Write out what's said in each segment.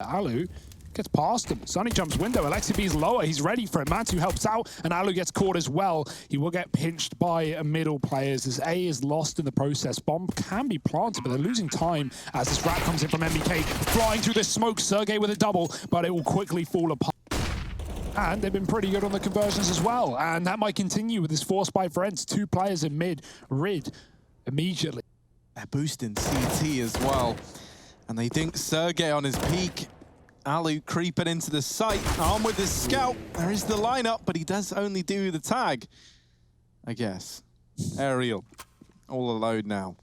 Alu gets past him. Sunny jumps window. ALEKSIGENIUS lower. He's ready for it. Mantu helps out, and Alu gets caught as well. He will get pinched by middle players as A is lost in the process. Bomb can be planted, but they're losing time as this rat comes in from MBK, flying through the smoke. Sergey with a double, but it will quickly fall apart. And they've been pretty good on the conversions as well. And that might continue with this force by Friends. 2 players in mid. Rid immediately. They're boosting CT as well. And they think Sergey on his peak. Alu creeping into the site, armed with his scout. There is the lineup, but he does only do the tag, I guess. Aerial, all alone now.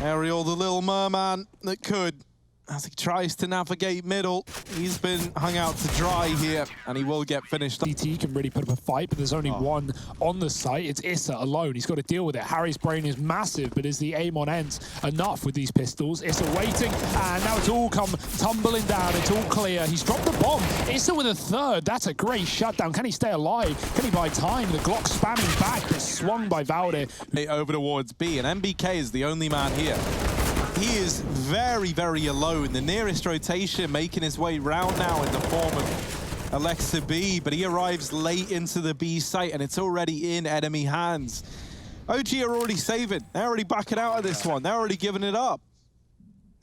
Aerial, the little merman that could, as he tries to navigate middle. He's been hung out to dry here, and he will get finished. CT can really put up a fight, but there's only one on the site. It's Issa alone. He's got to deal with it. Harry's brain is massive, but is the aim on Ence enough with these pistols? Issa waiting, and now it's all come tumbling down. It's all clear. He's dropped the bomb. Issa with a third. That's a great shutdown. Can he stay alive? Can he buy time? The Glock spamming back, but swung by Valde. Over towards B, and MBK is the only man here. He is very, very alone. The nearest rotation making his way round now in the form of Alexa B, but he arrives late into the B site and it's already in enemy hands. OG are already saving. They're already backing out of this one. They're already giving it up.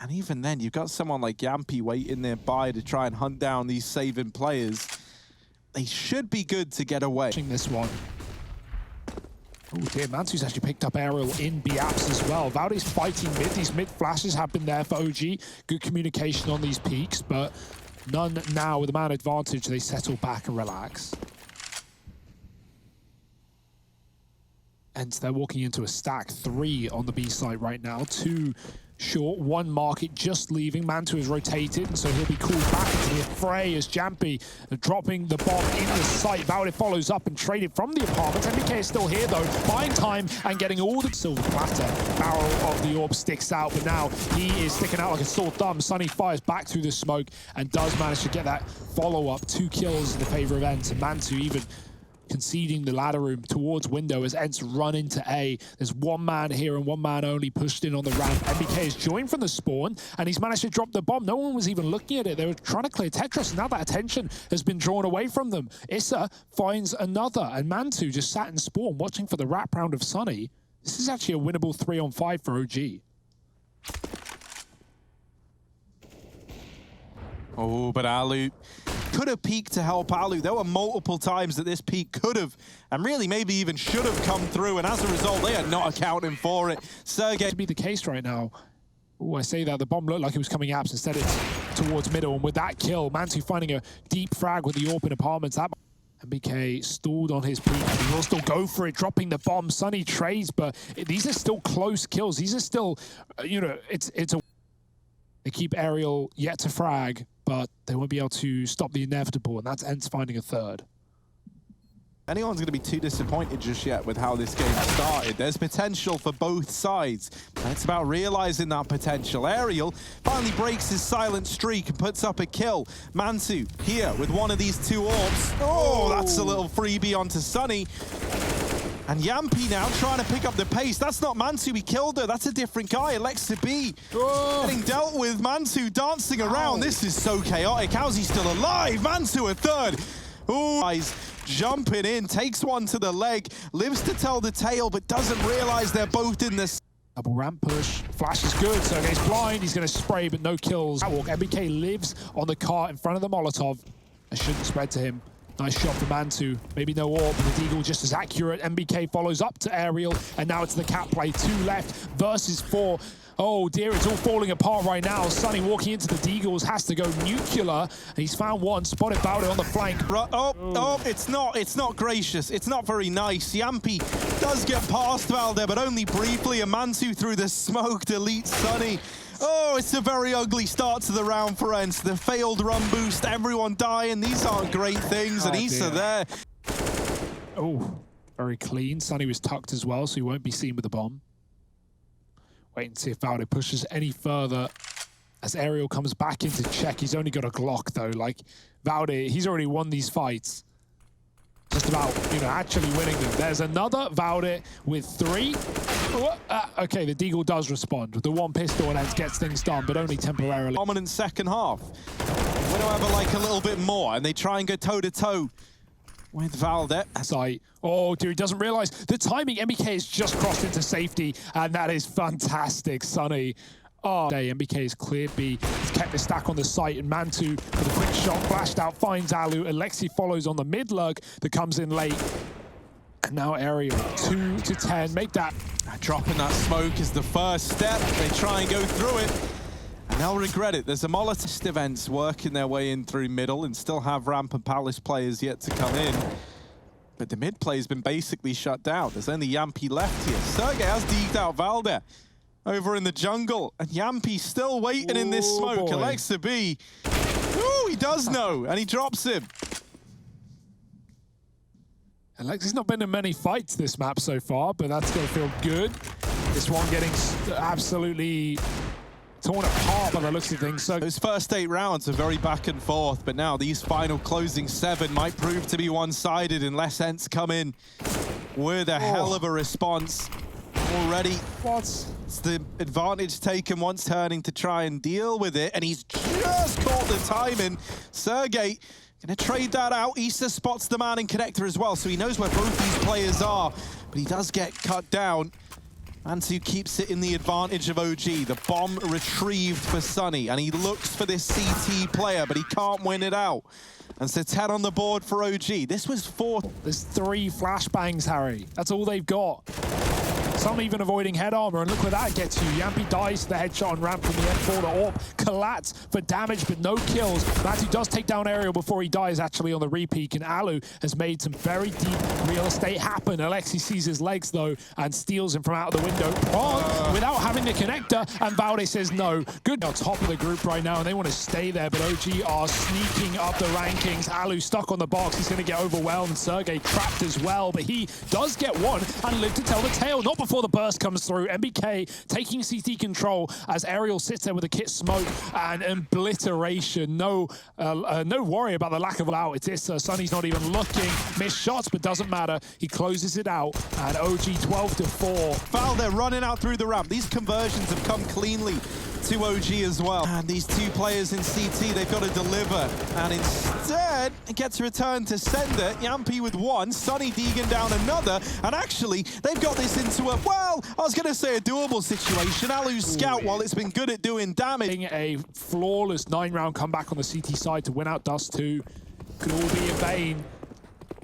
And even then, you've got someone like Yampy waiting nearby to try and hunt down these saving players. They should be good to get away. This one. Oh dear, Mantu's actually picked up aerial in B-apps as well. Valde's fighting mid. These mid flashes have been there for OG. Good communication on these peaks, but none now with the man advantage. They settle back and relax. And they're walking into a stack. 3 on the B side right now. 2 short, 1 market just leaving. Mantu is rotated, and so he'll be called back into the fray as Jampy dropping the bomb in the site. Valde follows up and traded from the apartments. MBK is still here though, buying time and getting all the silver platter. Barrel of the orb sticks out, but now he is sticking out like a sore thumb. Sunny fires back through the smoke and does manage to get that follow-up. 2 kills in the favor of Ence, and Mantu even conceding the ladder room towards window as Ence run into A. There's 1 man here and 1 man only pushed in on the ramp. MBK is joined from the spawn, and he's managed to drop the bomb. No one was even looking at it. They were trying to clear Tetris, and now that attention has been drawn away from them. Issa finds another, and Mantu just sat in spawn watching for the wrap round of Sunny. This is actually a winnable 3-on-5 for OG. Oh, but Alu could have peeked to help Alu. There were multiple times that this peek could have, and really maybe even should have come through, and as a result, they are not accounting for it. Sergey... To be the case right now. Oh, I say that. The bomb looked like it was coming apps. Instead, it's towards middle, and with that kill, Mantu finding a deep frag with the AWP in apartments. That MBK stalled on his peak. He will still go for it, dropping the bomb. Sunny trades, but these are still close kills. These are still, you know, it's a... They keep aerial yet to frag, but they won't be able to stop the inevitable, and that's Ence finding a third. Anyone's going to be too disappointed just yet with how this game started. There's potential for both sides, and it's about realizing that potential. Aerial finally breaks his silent streak and puts up a kill. Mantu here with one of these 2 orbs. Oh, that's a little freebie onto Sunny. And Yampy now trying to pick up the pace. That's not Mantu, he killed her. That's a different guy, Alexa B. Getting dealt with, Mantu dancing around. This is so chaotic. How's he still alive? Mantu a third. Ooh, guys jumping in, takes one to the leg, lives to tell the tale, but doesn't realize they're both in this. Double ramp push. Flash is good. Sergey's blind. He's going to spray, but no kills. MBK lives on the cart in front of the Molotov. It shouldn't spread to him. Nice shot for Mantu. Maybe no orb, but the Deagle just as accurate. MBK follows up to aerial, and now it's the cat play. 2 left versus 4. Oh dear, it's all falling apart right now. Sunny walking into the Deagles, has to go nuclear. And he's found one, spotted Bowder on the flank. It's not gracious. It's not very nice. Yampy does get past Valde, but only briefly. And Mantu through the smoke deletes Sunny. Oh, it's a very ugly start to the round for Ence. The failed run boost, everyone dying. These aren't great things, and Issa there. Oh, very clean. Sunny was tucked as well, so he won't be seen with the bomb. Wait and see if Valde pushes any further as Aerial comes back into check. He's only got a Glock, though. Like, Valde, he's already won these fights. Just about, you know, actually winning them. There's another Valde with 3. Okay, the Deagle does respond. The one pistol and ENCE gets things done, but only temporarily. Dominant second half. Widow ever like a little bit more, and they try and go toe-to-toe with Valde. Sight. Oh, dear, he doesn't realize the timing. MBK has just crossed into safety, and that is fantastic, Sunny. Oh, MBK is cleared B. He's kept the stack on the site, and Mantu with a quick shot, flashed out, finds Alu. Alexi follows on the mid lug that comes in late. And now Aerial, 2 to 10. Make that. Dropping that smoke is the first step. They try and go through it, and they'll regret it. There's a Molotov events working their way in through middle, and still have Ramp and Palace players yet to come in. But the mid play has been basically shut down. There's only Yampi left here. Sergey has deeked out Valde over in the jungle, and Yampi still waiting in this smoke. Boy. Alexa B, ooh, he does know, and he drops him. Alexi's not been in many fights this map so far, but that's going to feel good. This one getting absolutely torn apart by the looks of things. So those first 8 rounds are very back and forth, but now these final closing 7 might prove to be one-sided unless ENCE come in with a hell of a response already. It's the advantage taken once turning to try and deal with it, and he's just caught the timing. Sergey gonna trade that out. Issa spots the man in connector as well, so he knows where both these players are, but he does get cut down. Mantu keeps it in the advantage of OG. The bomb retrieved for Sunny, and he looks for this CT player, but he can't win it out. And so 10 on the board for OG. This was 4. There's 3 flashbangs, Harry. That's all they've got. Some even avoiding head armor, and look where that gets you. Yampi dies to the headshot on ramp from the M4 to AWP. Colats for damage, but no kills. Mantu does take down Aerial before he dies, actually, on the repeat, and Alu has made some very deep real estate happen. Alexi sees his legs, though, and steals him from out of the window without having the connector, and Valde says no. Good. On top of the group right now, and they want to stay there, but OG are sneaking up the rankings. Alu stuck on the box. He's going to get overwhelmed. Sergey trapped as well, but he does get one and live to tell the tale. Not before the burst comes through. MBK taking CT control as Aerial sits there with a kit smoke and obliteration. No worry about the lack of out. It's Issa. Sunny's not even looking. Missed shots, but doesn't matter. He closes it out, and OG 12 to 4. Valde running out through the ramp. These conversions have come cleanly to OG as well. And these 2 players in CT, they've got to deliver. And instead, it gets returned to sender. Yampi with 1, Sunny Deegan down another. And actually, they've got this into a, well, I was going to say a doable situation. Alu's scout, while it's been good at doing damage. A flawless 9-round comeback on the CT side to win out Dust 2. Could all be in vain.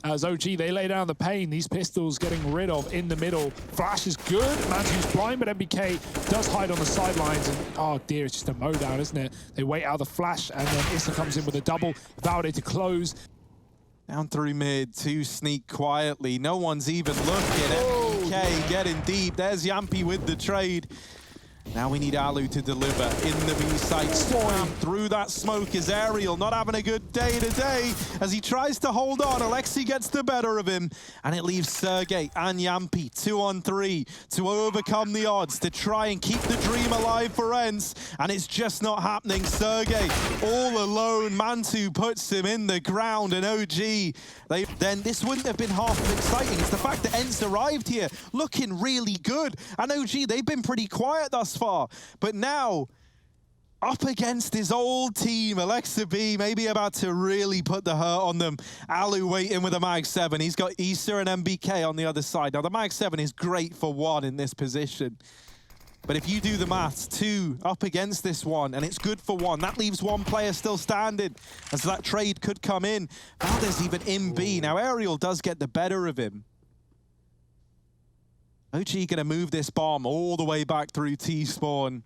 As OG, they lay down the pain. These pistols getting rid of in the middle. Flash is good. Mantu's blind, but MBK does hide on the sidelines. And oh dear, it's just a mowdown, isn't it? They wait out the flash, and then Issa comes in with a double. Valde to close. Down through mid, 2 sneak quietly. No one's even looking. MBK getting deep. There's Yampi with the trade. Now we need Alu to deliver in the B site. Storm through that smoke is Aerial, not having a good day today as he tries to hold on. Alexi gets the better of him, and it leaves Sergey and Yampi 2 on 3 to overcome the odds, to try and keep the dream alive for ENCE, and it's just not happening. Sergey all alone. Mantu puts him in the ground, and OG, then this wouldn't have been half as exciting. It's the fact that ENCE arrived here looking really good, and OG, they've been pretty quiet thus far, but now up against his old team, Alexa B maybe about to really put the hurt on them. Alu waiting with a Mag 7. He's got Issa and MBK on the other side. Now the Mag 7 is great for 1 in this position, but if you do the maths, 2 up against this 1, and it's good for 1, that leaves 1 player still standing, as that trade could come in. Valde's even in B. Now Aerial does get the better of him. OG gonna move this bomb all the way back through T-spawn.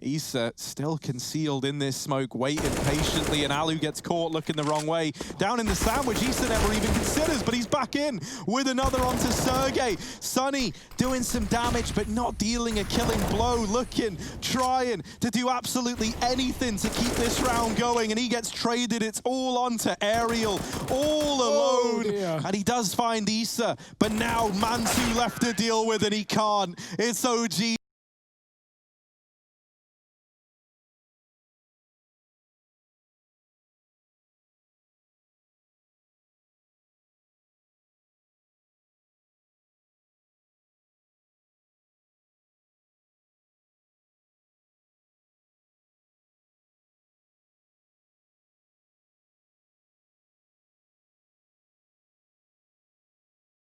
Issa still concealed in this smoke, waiting patiently, and Alu gets caught looking the wrong way. Down in the sandwich, Issa never even considers, but he's back in with another onto Sergey. Sunny doing some damage, but not dealing a killing blow, looking, trying to do absolutely anything to keep this round going, and he gets traded. It's all onto Aerial, all alone, and he does find Issa, but now Mantu left to deal with, and he can't. It's OG.